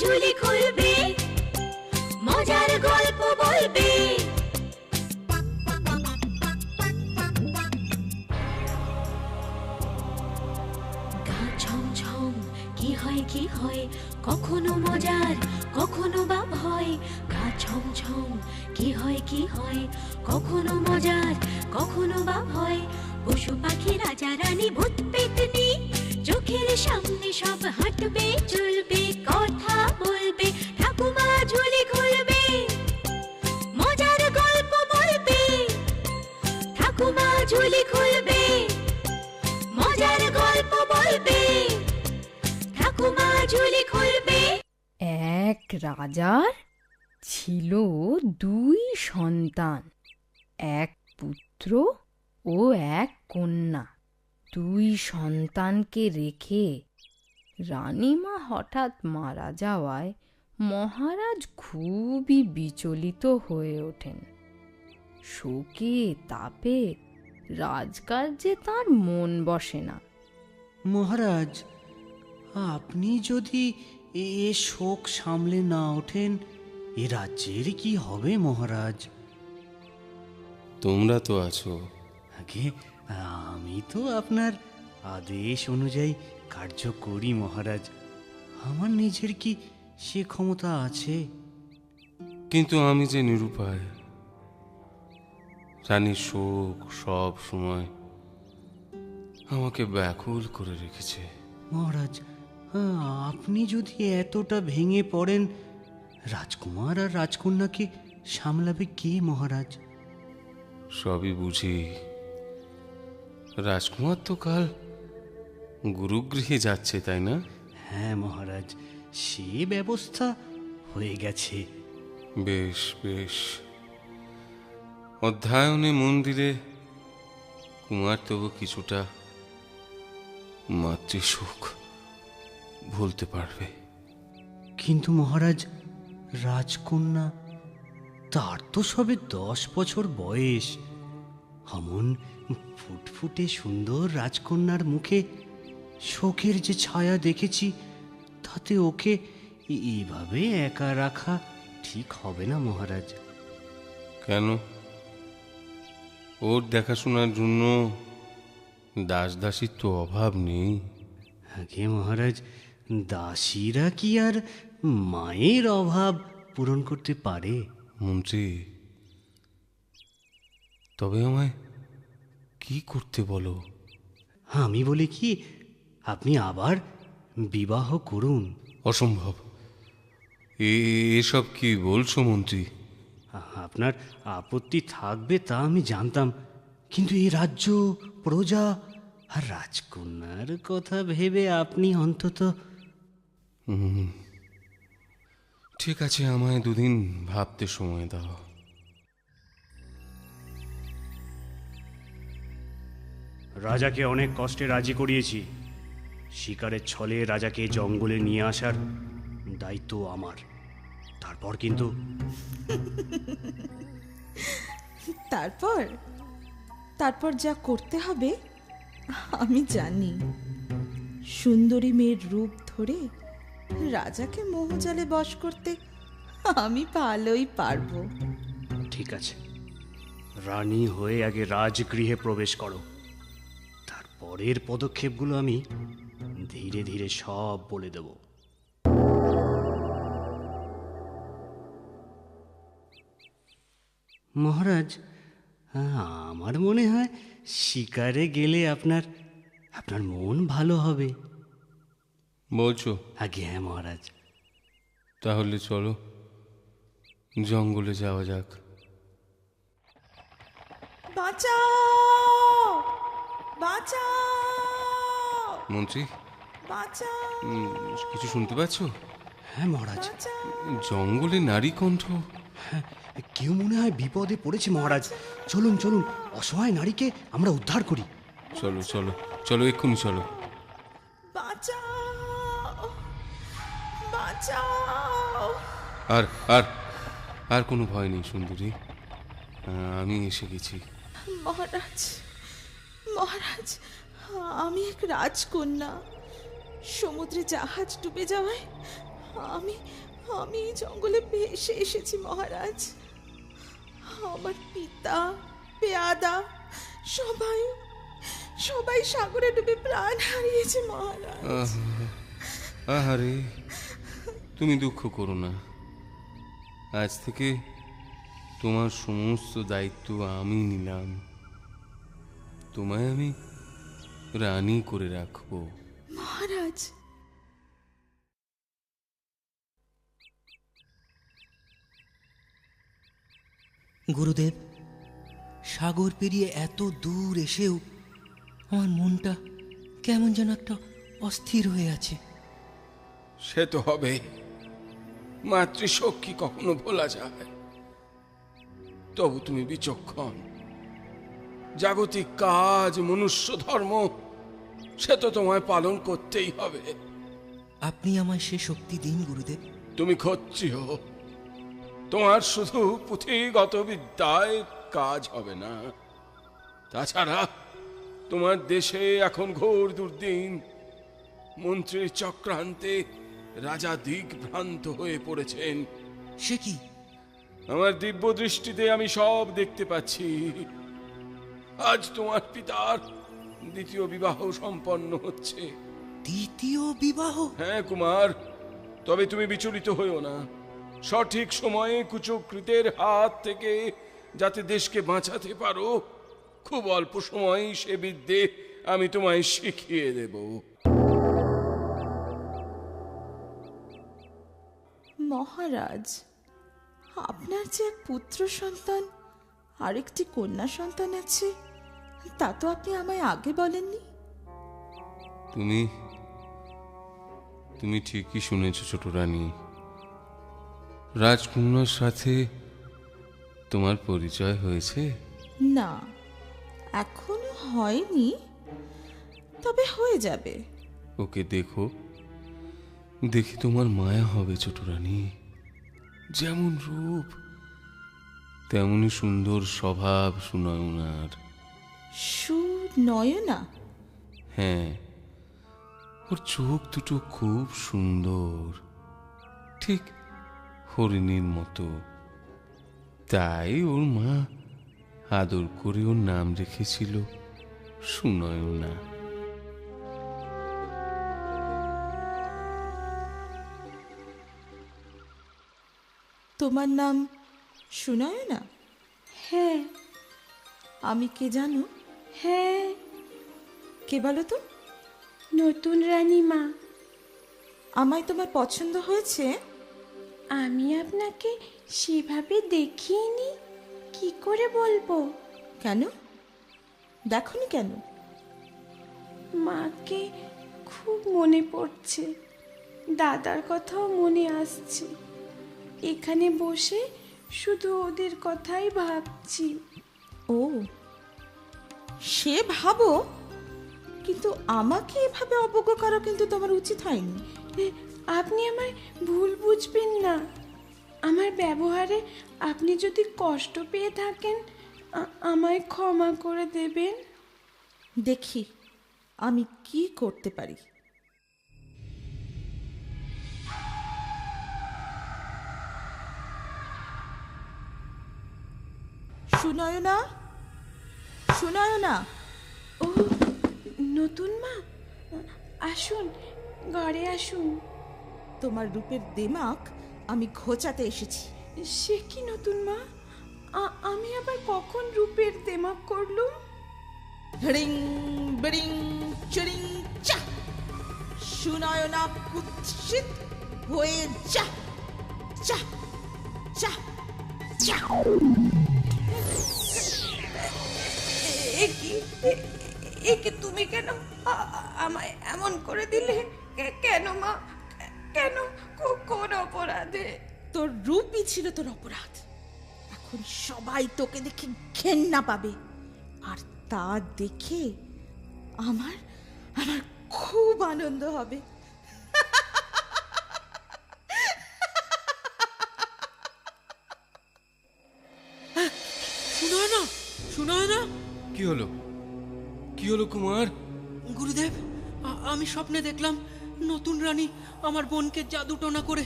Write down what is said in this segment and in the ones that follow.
ঝুলি খুলবে, মজার গল্প বলবে। গা ছমছম কি হয় কি হয়, কখনো মজার কখনো বা ভয়। গা ছমছম কি হয় কি হয়, কখনো মজার কখনো বা ভয়। পশু পাখি রাজা রানী ভূত পেতনি, চোখের সামনে সব হাঁটবে চলবে, কথা বলবে, ঠাকুমা ঝুলি খুলবে, মজার গল্প বলবে। ঠাকুমা ঝুলি খুলবে, মজার গল্প বলবে। ঠাকুমা ঝুলি খুলবে। এক রাজার ছিল দুই সন্তান, এক পুত্র ও এক কন্যা। দুই সন্তানকে রেখে রানীমা হঠাৎ মারা যাওয়ায় মহারাজ খুবই বিচলিত হয়ে ওঠেন। শোকে তাপে রাজকার্যে তার মন বসে না। মহারাজ, আপনি যদি এ শোক সামলে না ওঠেন, এ রাজ্যের কি হবে মহারাজ? তোমরা তো আছো। আগে আমি তো আপনার আদেশ অনুযায়ী কার্য করি মহারাজ। আমার নিজের কি সে ক্ষমতা আছে? কিন্তু আমি যে নিরুপায়। রানীর শোক সব সময় আমাকে ব্যাকুল করে রেখেছে। মহারাজ, আপনি যদি এতটা ভেঙে পড়েন, রাজকুমার আর রাজকন্যাকে সামলাবে কে মহারাজ? সবই বুঝি। রাজকুমার তো কাল গুরুগৃহে যাচ্ছে, তাই না? হ্যাঁ মহারাজ, সে ব্যবস্থা হয়ে গেছে। বেশ বেশ। অধ্যয়নে মন্দিরে কুমার তবু কিছুটা মাতৃসুখ ভুলতে পারবে। কিন্তু মহারাজ, রাজকন্যা, তার তো সবে 10 বছর বয়স। অমন ফুটফুটে সুন্দর রাজকন্যার মুখে শোকের যে ছায়া দেখেছি, তাতে ওকে এইভাবে একা রাখা ঠিক হবে না মহারাজ। কেন? ওর দেখাশোনার জন্য দাস দাসীর তো অভাব নেই। আগে মহারাজ, দাসীরা কি আর মায়ের অভাব পূরণ করতে পারে? মন্ত্রী, তবে আমায় কি করতে বলো? আমি বলি কি, আপনি আবার বিবাহ করুন। অসম্ভব। এসব কি বলছো মন্ত্রী? আপনার আপত্তি থাকবে তা আমি জানতাম, কিন্তু এই রাজ্য, প্রজা আর রাজকন্যার কথা ভেবে আপনি অন্তত... ঠিক আছে, আমায় 2 দিন ভাবতে সময় দাও। রাজাকে অনেক কষ্টে রাজি করিয়েছি। শিকারের ছলে রাজাকে জঙ্গলে নিয়ে আসার দায়িত্ব আমার। তারপর কিন্তু... তারপর যা করতে হবে আমি জানি। সুন্দরী মেয়ের রূপ ধরে রাজাকে মোহজালে বশ করতে আমি ভালোই পারবো। ঠিক আছে, রানী হয়ে আগে রাজগৃহে প্রবেশ করো। তারপরের পদক্ষেপগুলো আমি ধীরে ধীরে সব বলে দেব। মহারাজ, আমার মনে হয় শিকারে গেলে আপনার মন ভালো হবে। বলছো? আগে হ্যাঁ মহারাজ। তাহলে চলো, জঙ্গলে যাওয়া যাক। বাঁচাও, বাঁচাও, মন্ত্রী, বাঁচাও, কিছু শুনতে পাচ্ছ? হ্যাঁ মহারাজ, জঙ্গলে নারী কণ্ঠ। হ্যাঁ, কেউ মনে হয় বিপদে পড়েছে মহারাজ। চলুন চলুন, অসহায় নারীকে আমরা উদ্ধার করি। চলো চলো চলো, এক্ষুনি চলো। বাঁচাও, বাঁচাও। আর আর আর কোনো ভয় নেই সুন্দরী, আমি এসে গেছি। মহারাজ, মহারাজ, আমি এক রাজকন্যা। সমুদ্রে জাহাজ ডুবে যাওয়ায় আমি আমি এই জঙ্গলে ভেসে এসেছি মহারাজ। আমার পিতা, পেয়াদা সবাই সবাই সাগরে ডুবে প্রাণ হারিয়েছে মহারাজ। আহারে, তুমি দুঃখ করো না। আজ থেকে তোমার সমস্ত দায়িত্ব আমি নিলাম। তোমায় আমি রানী করে রাখবো। মহারাজ, গুরুদেব, সাগর পেরিয়ে এত দূর এসেও আমার মনটা কেমন যেন একটা অস্থির হয়ে আছে। সে তো হবে, মাতৃশোক কি কখনো ভোলা যায়? তবু তুমি বিচক্ষণ। জাগতিক কাজ, মনুষ্য ধর্ম, সে তো তোমায় পালন করতেই হবে। আপনি আমায় সে শক্তি দিন গুরুদেব। তুমি ক্ষত্রিয়, তোমার শুধু পুঁথিগত বিদ্যায় কাজ হবে না। তাছাড়া তোমার দেশে এখন ঘোর দুর্দিন। মন্ত্রীর চক্রান্তে রাজা দিগ্ভ্রান্ত হয়ে পড়েছেন। সে কি? আমার দিব্য দৃষ্টিতে আমি সব দেখতে পাচ্ছি। আজ তোমার পিতার দ্বিতীয় বিবাহ সম্পন্ন হচ্ছে। দ্বিতীয় বিবাহ? হ্যাঁ কুমার, তবে তুমি বিচলিত হইও না। সঠিক সময়ে কুচক্রীতের হাত থেকে যাতে দেশকে বাঁচাতে পারো, খুব অল্প সময়েই সে বিদ্যে আমি তোমায় শিখিয়ে দেব। মহারাজ, আপনার যে এক পুত্র সন্তান আরেকটি কন্যা সন্তান আছে, তা তো আপনি আমায় আগে বলেননি। তুমি ঠিকই শুনেছ ছোট রানী। রাজকন্যার সাথে তোমার পরিচয় হয়েছে? না, এখনো হয়নি, তবে হয়ে যাবে। ওকে দেখো, দেখি তোমার মায়া হবে ছোট রানী। যেমন রূপ তেমনি সুন্দর স্বভাব সুনয়নার। সুনয়না? হ্যাঁ, ওর চোখ দুটো খুব সুন্দর, ঠিক হরিণীর মতো। তাই ওর মা আদর করে ওর নাম রেখেছিল সুনয়না। তোমার নাম সুনয়না? হ্যাঁ আমি কে জানো? হ্যাঁ, কে বলো তো? নতুন রানীমা। আমায় তোমার পছন্দ হয়েছে? আমি আপনাকে সেভাবে দেখিনি, কি করে বলবো? কেন? দেখনি কেন? মাকে খুব মনে পড়ছে, দাদার কথাও মনে আসছে। এখানে বসে শুধু ওদের কথাই ভাবছি। ও, সে ভাবো, কিন্তু আমাকে এভাবে অবজ্ঞা করা কিন্তু তোমার উচিত হয়নি। আপনি আমায় ভুল বুঝবেন না। আমার ব্যবহারে আপনি যদি কষ্ট পেয়ে থাকেন, আমায় ক্ষমা করে দেবেন। দেখি আমি কি করতে পারি। সুনয়না, সুনয়না। ও নতুন মা, আসুন, ঘরে আসুন। তোমার রূপের দেমাক আমি ঘোচাতে এসেছি। সে কি নতুন মা, আমি আবার কখন রূপের দেমাক করলুম? রিং বিড়িং চিড়িং চা, সুনয়না কুৎসিত হয়ে যা, যা, যা, যা। একে তুমি কেন আমায় এমন করে দিলে? কেন মা, কেন? কোন অপরাধে? তোর রূপই ছিল তোর অপরাধ। এখন সবাই তোকে দেখে ঘেন্না পাবে, আর তা দেখে আমার আমার খুব আনন্দ হবে। সুনয়না, সুনয়না! কি হলো, কি হলো কুমার? গুরুদেব, আমি স্বপ্নে দেখলাম নতুন রানী আমার বোনকে জাদুটোনা করে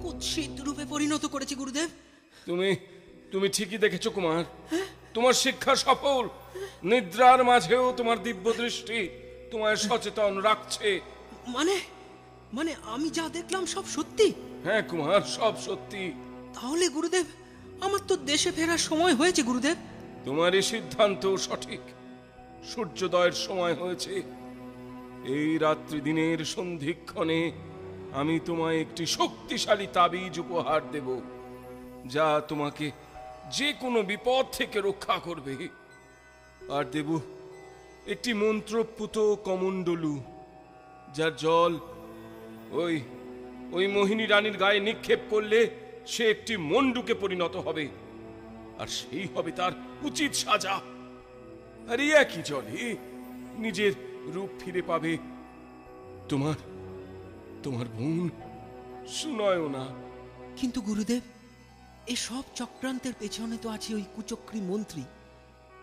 কুৎসিত রূপে পরিণত করেছে গুরুদেব। তুমি তুমি ঠিকই দেখেছো কুমার, তোমার শিক্ষা সফল। নিদ্রার মাঝেও তোমার দিব্য দৃষ্টি তোমায় সচেতন রাখছে। মানে মানে আমি যা দেখলাম সব সত্যি? হ্যাঁ কুমার, সব সত্যি। তাহলে গুরুদেব আমার তো দেশে ফেরার সময় হয়েছে গুরুদেব। তোমার এই সিদ্ধান্ত সঠিক। সূর্যোদয়ের সময় হয়েছে। এই রাত্রি দিনের সন্ধিক্ষণে আমি তোমায় একটি শক্তিশালী তাবিজ উপহার দেব, যা তোমাকে যে কোনো বিপদ থেকে রক্ষা করবে। আর দেব একটি মন্ত্রপুত কমণ্ডলু, যার জল ওই ওই মোহিনী রানীর গায়ে নিক্ষেপ করলে সে একটি মন্ডুকে পরিণত হবে, আর সেই হবে তার উচিত সাজা। আর এই একই জলে নিজের রূপ ফিরে পাবে তোমার তোমার বোন সুনয়না। কিন্তু গুরুদেব, এসব চক্রান্তের পেছনে তো আছে ওই কুচক্রী মন্ত্রী,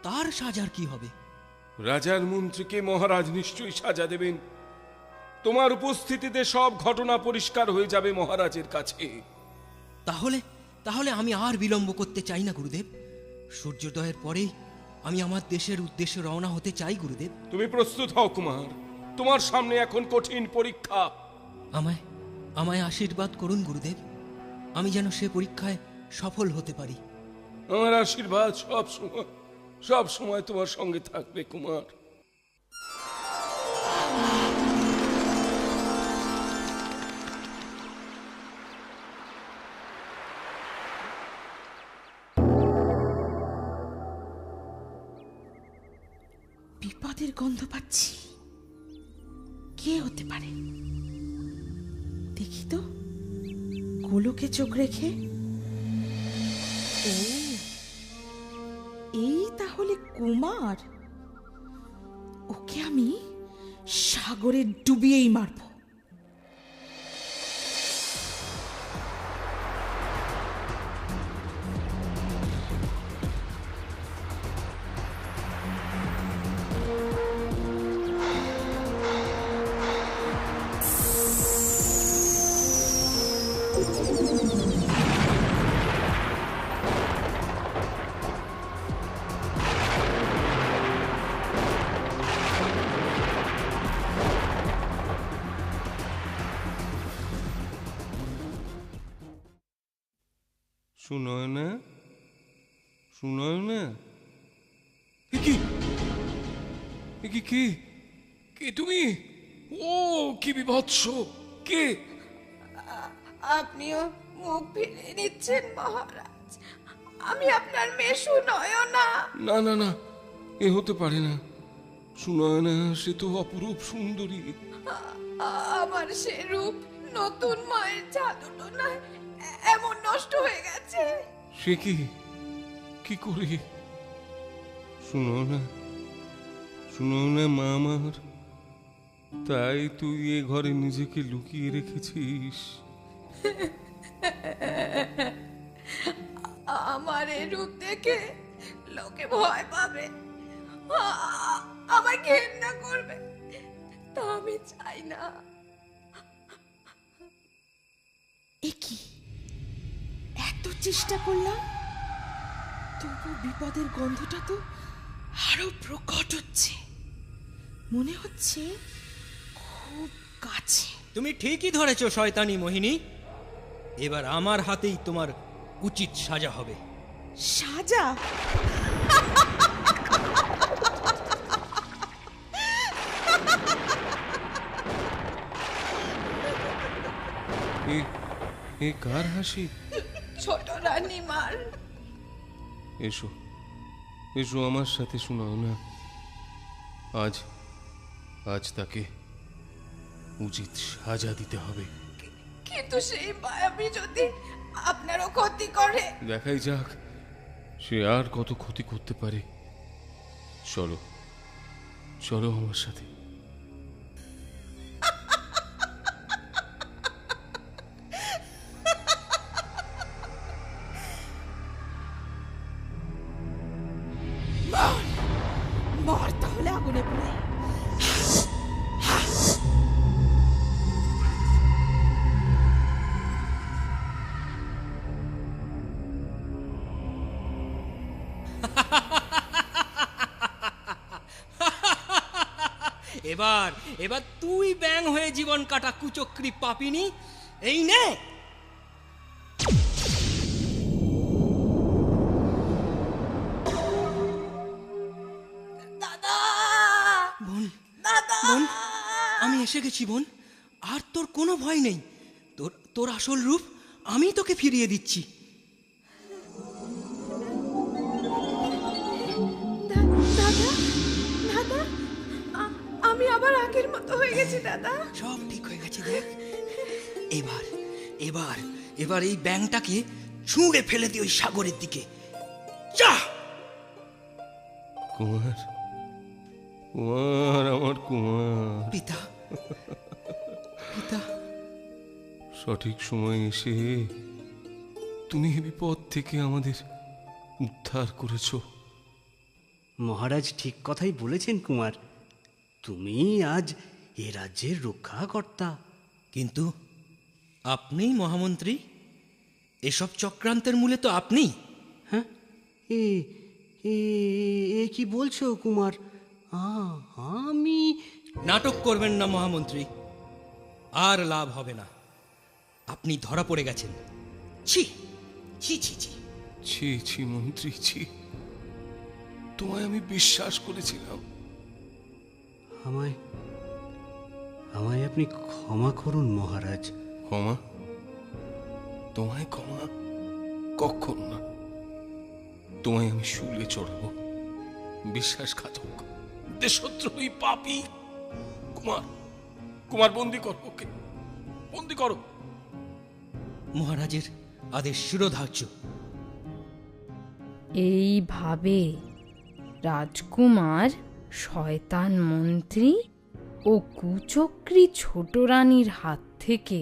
তার সাজার কি হবে? রাজার মন্ত্রীকে মহারাজ নিশ্চয়ই সাজা দেবেন। তোমার উপস্থিতিতে সব ঘটনা পরিষ্কার হয়ে যাবে মহারাজের কাছে। তাহলে তাহলে আমি আর বিলম্ব করতে চাই না গুরুদেব। সূর্যোদয়ের পরেই আমি আমার দেশের উদ্দেশ্যে রওনা হতে চাই গুরুদেব। তুমি প্রস্তুত হও কুমার, তোমার সামনে এখন কঠিন পরীক্ষা। আমায় আমায় আশীর্বাদ করুন গুরুদেব, আমি যেন সে পরীক্ষায় সফল হতে পারি। আমার আশীর্বাদ সব সময় তোমার সঙ্গে থাকবে কুমার। বিপদের গন্ধ পাচ্ছি। কে হতে পারে? দেখি তো, গোলকে চোখ রেখে। ও, এই তাহলে কুমার। ওকে আমি সাগরে ডুবিয়েই মারব। সুনয়না, সুনয়না, কে কে তুমি? ও কি বিভৎস! কে? আপনিও মুখ ফিরিয়ে নিচ্ছেন মহারাজ। আমি আপনার মেয়ে সুনয়না। না না না, এ হতে পারে না। সুনয়না সে তো অপরূপ সুন্দরী। আমার সে রূপ নতুন মায়ের জাদুটোনায় এমন নষ্ট হয়ে গেছে। সে কি করে? সুনয়না, সুনয়না মা আমার, তাই তুই এ ঘরে নিজেকে লুকিয়ে রেখেছিস? আমার এই রূপ দেখে লোকে ভয় পাবে, আমায় ঘেন্না করবে, তা আমি চাই না। এ কি, এত চেষ্টা করলাম, তবু বিপদের গন্ধটা তো আরো প্রকট হচ্ছে। মনে হচ্ছে খুব কাছে। তুমি ঠিকই ধরেছ শয়তানি মোহিনী, এবার আমার হাতেই তোমার উচিত সাজা হবে। সাজা? এ কার হাসি? ছোট রানী মার। এসো এসো আমার সাথে, সুনয়না। আজ তাকে উচিত সাজা দিতে হবে। কিন্তু সেই মায়াবী যদি আপনারও ক্ষতি করে? দেখাই যাক সে আর কত ক্ষতি করতে পারে। চলো চলো আমার সাথে। মর তাহলে আগুনে পুড়ে। এবার এবার তুই ব্যাং হয়ে জীবন কাটা কুচক্রি পাপিনি। এই নে। দাদা বোন, দাদা বোন, আমি এসে গেছি বোন। আর তোর কোনো ভয় নেই। তোর তোর আসল রূপ আমি তোকে ফিরিয়ে দিচ্ছি। দাদা দাদা আমি আবার আগের মতো হয়ে গেছি দাদা। সব ঠিক হয়ে গেছে দেখ। এবার এবার এবার এই ব্যাংটাকে ছুঁড়ে ফেলে দি ওই সাগরের দিকে। যা। কুমার, কুমার, আমার কুমার, পিতা, পিতা, সঠিক সময় এসে তুমি এই বিপদ থেকে আমাদের উদ্ধার করেছো। মহারাজ ঠিক কথাই বলেছেন কুমার, তুমি আজ এ রাজ্যের রক্ষাকর্তা। কিন্তু আপনিই মহামন্ত্রী। এসব চক্রান্তের মূলে তো আপনি। হ্যাঁ, এ এ এ কি বলছো কুমার? আমি নাটক করবেন না মহামন্ত্রী, আর লাভ হবে না। আপনি ধরা পড়ে গেছেন। ছি ছি ছি ছি। ছি ছি মন্ত্রী, ছি। তোমায় আমি বিশ্বাস করেছিলাম। আমায় আমায় আপনি ক্ষমা করুন মহারাজ। ক্ষমা? তোমায় ক্ষমা কখন না। তোমায় আমি শুলে চড়াবো। বিশ্বাসঘাতক, দেশদ্রোহী, পাপী। কুমার, কুমার, বন্দি করো ওকে, বন্দি করো। মহারাজের আদেশ শিরোধার্য। এইভাবে রাজকুমার শয়তান মন্ত্রী ও কুচক্রী ছোট রানীর হাত থেকে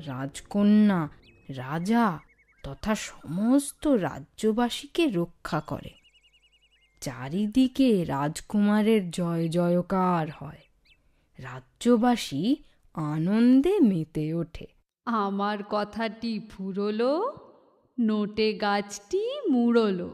রাজকন্যা, রাজা তথা সমস্ত রাজ্যবাসীকে রক্ষা করে। চারিদিকে রাজকুমারের জয় জয়কার হয়। রাজ্যবাসী আনন্দে মেতে ওঠে। আমার কথাটি ফুরলো, নোটে গাছটি মুড়লো।